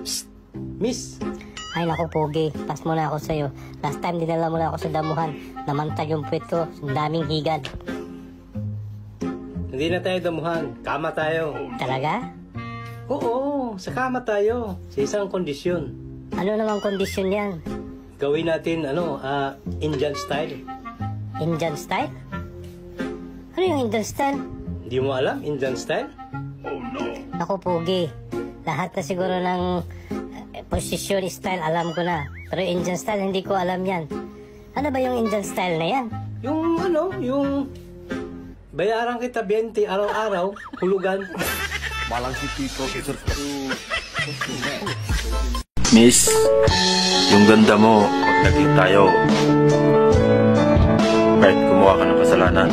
Psst! Miss! Ay naku Pogi, pas muna ako sa'yo. Last time dinala mo na ako sa damuhan. Namantag yung puwet ko, daming higad. Hindi na tayo damuhan. Kama tayo. Talaga? Oo, sa kama tayo. Sa isang kondisyon. Ano namang kondisyon yan? Gawin natin, Indian style. Indian style? Ano yung Indian style? Hindi mo alam, Indian style? Naku Pogi, lahat na siguro ng posisyon style alam ko na. Pero Indian style hindi ko alam yan. Ano ba yung Indian style na yan? Yung bayaran kita 20 araw-araw, hulugan. Malang si Tito Miss, yung ganda mo, pag naging tayo, kahit gumawa ka ng kasalanan,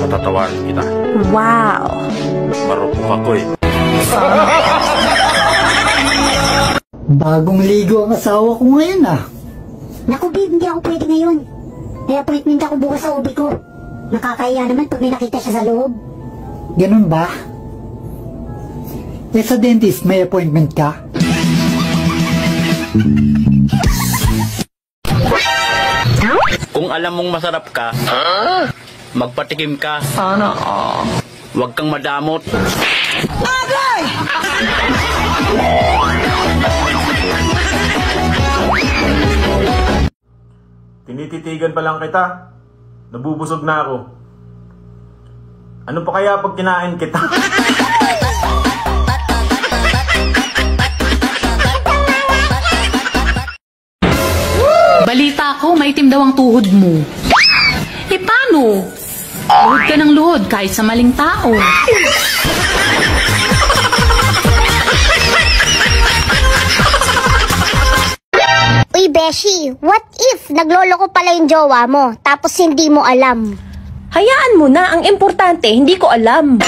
patatawarin kita. Wow! Marupok ako eh. Bagong ligo ang asawa ko ngayon Naku babe, hindi ako pwede ngayon. May appointment ako bukas sa ubi ko. Nakakahiya naman pag may nakita siya sa loob. Ganun ba? Sa dentist may appointment ka? Kung alam mong masarap ka, magpatikim ka. Sana huwag kang madamot. Agay! Tinititigan pa lang kita. Nabubusog na ako. Ano pa kaya pag kinain kita? Balita ko, maitim daw ang tuhod mo. Eh paano? Luhod ka ng luhod kahit sa maling tao. Uy Beshi, what if nagloloko pala yung jowa mo, tapos hindi mo alam? Hayaan mo na, ang importante, hindi ko alam.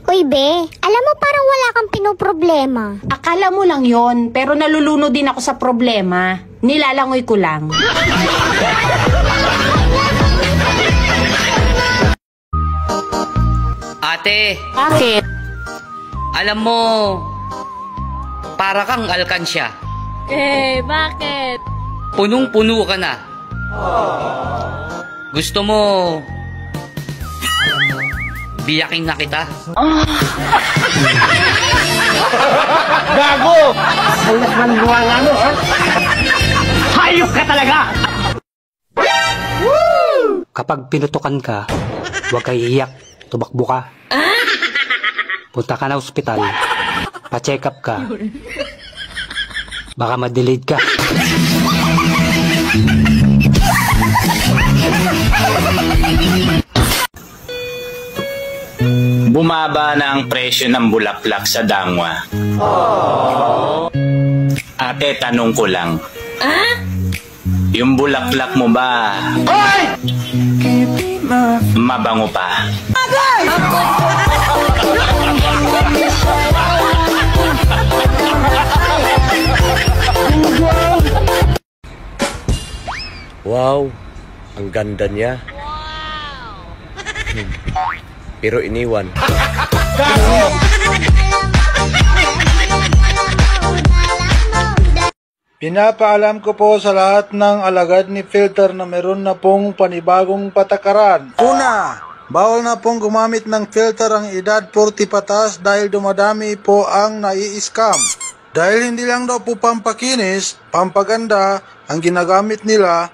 Uy Be, alam mo parang wala kang pinoproblema. Akala mo lang yon, pero naluluno din ako sa problema. Nilalangoy ko lang. Ate, Bakit? alam mo, para kang alkansya. Bakit? Punong-puno ka na. Gusto mo, biyakin na kita? Gago! Anak ng buwang ano, ha? Hayop ka talaga! Kapag pinutukan ka, huwag kang iiyak, tumakbo ka. Punta ka na ospital, pa-check up ka. Baka ma-delayed ka. Bumaba na ang presyo ng bulaklak sa Dangwa. Ate, tanong ko lang. Yung bulaklak mo ba mabango pa? Wow, ang ganda niya. Pero iniwan. Pinapaalam ko po sa lahat ng alagad ni Filter na meron na pong panibagong patakaran. Una, bawal na pong gumamit ng filter ang edad 40 patas dahil dumadami po ang nai-scam. Dahil hindi lang daw po pampakinis, pampaganda ang ginagamit nila,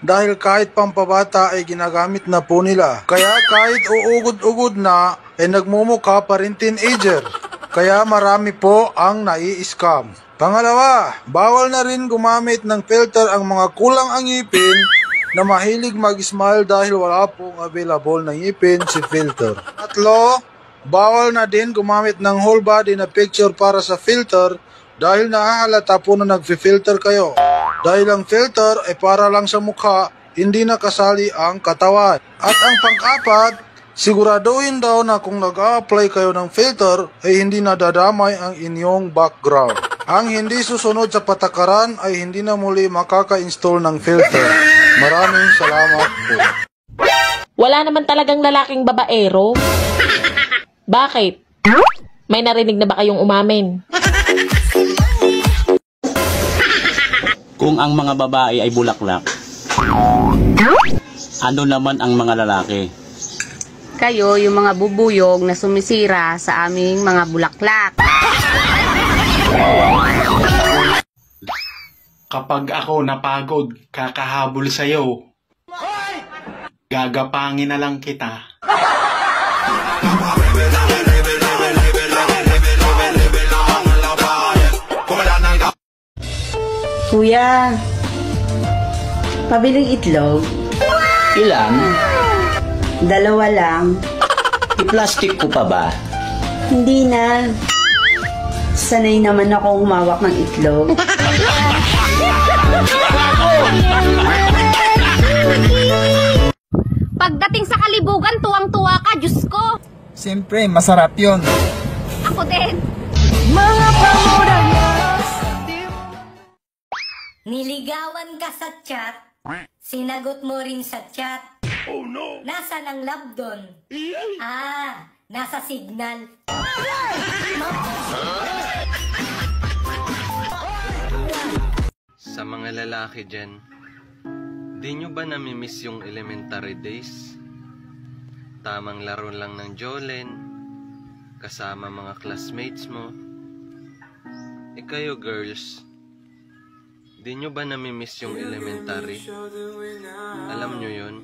dahil kahit pampabata ay ginagamit na po nila. Kaya kahit uugod-ugod na ay nagmumukha pa rin teenager. Kaya marami po ang nai-scam. Pangalawa, bawal na rin gumamit ng filter ang mga kulang ang ngipin na mahilig mag-smile dahil wala pong available na ngipin si filter. Tatlo, bawal na din gumamit ng whole body na picture para sa filter dahil nahahalata po na nag-filter kayo. Dahil ang filter ay para lang sa mukha, hindi nakasali ang katawan. At ang pang-apat, siguraduhin daw na kung nag-a-apply kayo ng filter ay hindi nadadamay ang inyong background. Ang hindi susunod sa patakaran ay hindi na muli makaka-install ng filter. Maraming salamat po. Wala naman talagang lalaking babaero. Bakit? May narinig na ba kayong umamin? Kung ang mga babae ay bulaklak, ano naman ang mga lalaki? Kayo, yung mga bubuyog na sumisira sa aming mga bulaklak. Kapag ako napagod, kakahabol sa'yo. Gagapangin na lang kita. Kuya, pabiling itlog. Ilan? 2 lang. I-plastic ko pa ba? Hindi na. Sanay naman ako humawak ng itlog. Pagdating sa kalibugan, tuwang-tuwa ka, Diyos ko. Siyempre, masarap yun. Ako din. Mga pamuranya. Niligawan ka sa chat, sinagot mo rin sa chat. Oh no! Nasaan ang love doon? Ah, nasa signal. Sa mga lalaki dyan, di nyo ba namimiss yung elementary days? Tamang laro lang ng Jolen, kasama mga classmates mo. Kayo girls, di nyo ba namimiss yung elementary? Alam nyo yun?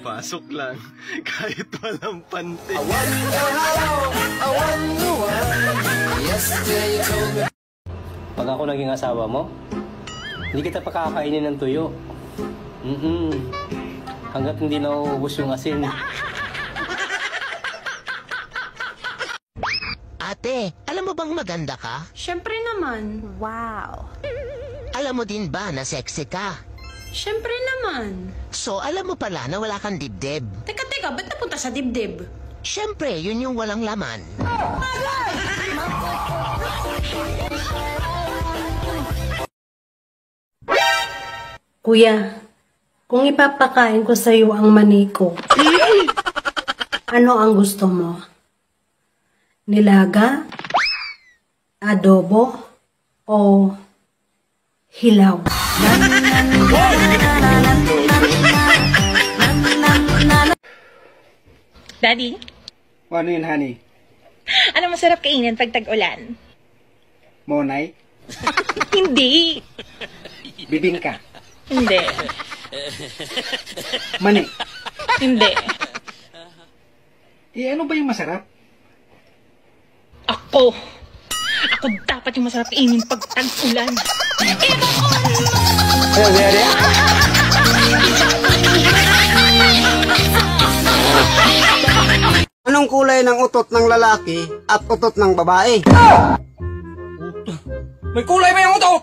Pasok lang, kahit walang pante. Pag ako naging asawa mo, hindi kita pakakainin ng tuyo. Hanggat hindi nauubos yung asin. Ate, alam mo bang maganda ka? Siyempre naman. Wow. Alam mo din ba na sexy ka? Siyempre naman. So, alam mo pala na wala kang dibdib? Teka, ba't napunta sa dibdib? Siyempre, yun yung walang laman. Kuya, kung ipapakain ko sa iyo ang maniko, ano ang gusto mo? Nilaga, adobo, o hilaw? Daddy? Ano yun, honey? Ano masarap kainin pag tag-ulan? Monay? Hindi. Bibingka? Hindi. Mani? Hindi. Ano ba yung masarap? Ako dapat yung masarap kainin pag tag-ulan. Anong kulay ng utot ng lalaki at utot ng babae? May kulay ba yung utot?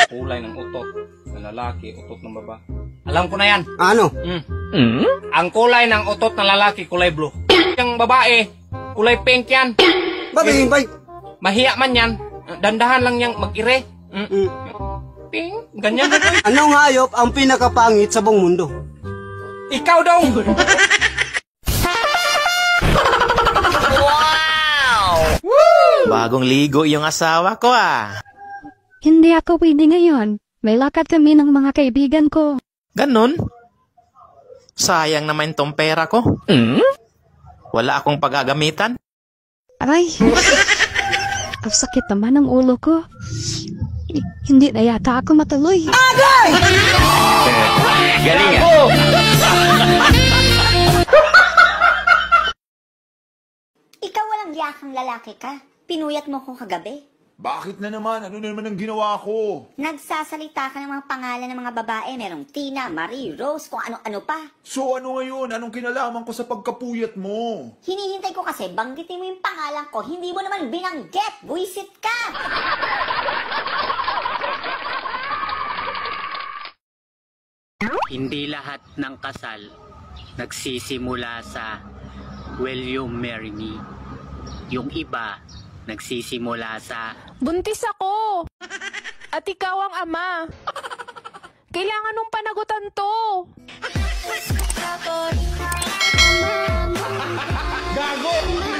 Kulay ng utot ng lalaki, utot ng babae. Alam ko na yan. Ano? Ang kulay ng utot ng lalaki, kulay blue. Yung babae, kulay pink yan. Bakit ba? Mahiya man yan. Dandahan lang yang mag-ire. Pink, ganyan. Anong hayop ang pinakapangit sa buong mundo? Ikaw daw! Bagong ligo yung asawa ko ah. Hindi ako pwede ngayon. May lakad kami ng mga kaibigan ko. Ganun? Sayang naman tong pera ko. Wala akong paggagamitan. Aray! Ang sakit naman ng ulo ko. Hindi na yata ako matuloy. Agay! Galing ah. Ikaw walang yakang lalaki ka. Pinuyat mo ko kagabi. Bakit na naman? Ano na naman ang ginawa ko? Nagsasalita ka ng mga pangalan ng mga babae. Merong Tina, Marie, Rose, kung ano-ano pa. So ano ngayon? Anong kinalaman ko sa pagkapuyat mo? Hinihintay ko kasi banggitin mo yung pangalan ko. Hindi mo naman binanggit. Buisit ka! Hindi lahat ng kasal nagsisimula sa "Will you marry me?" Yung iba nagsisimula sa Buntis ako! At ikaw ang ama. Kailangan nung panagutan to. Gago!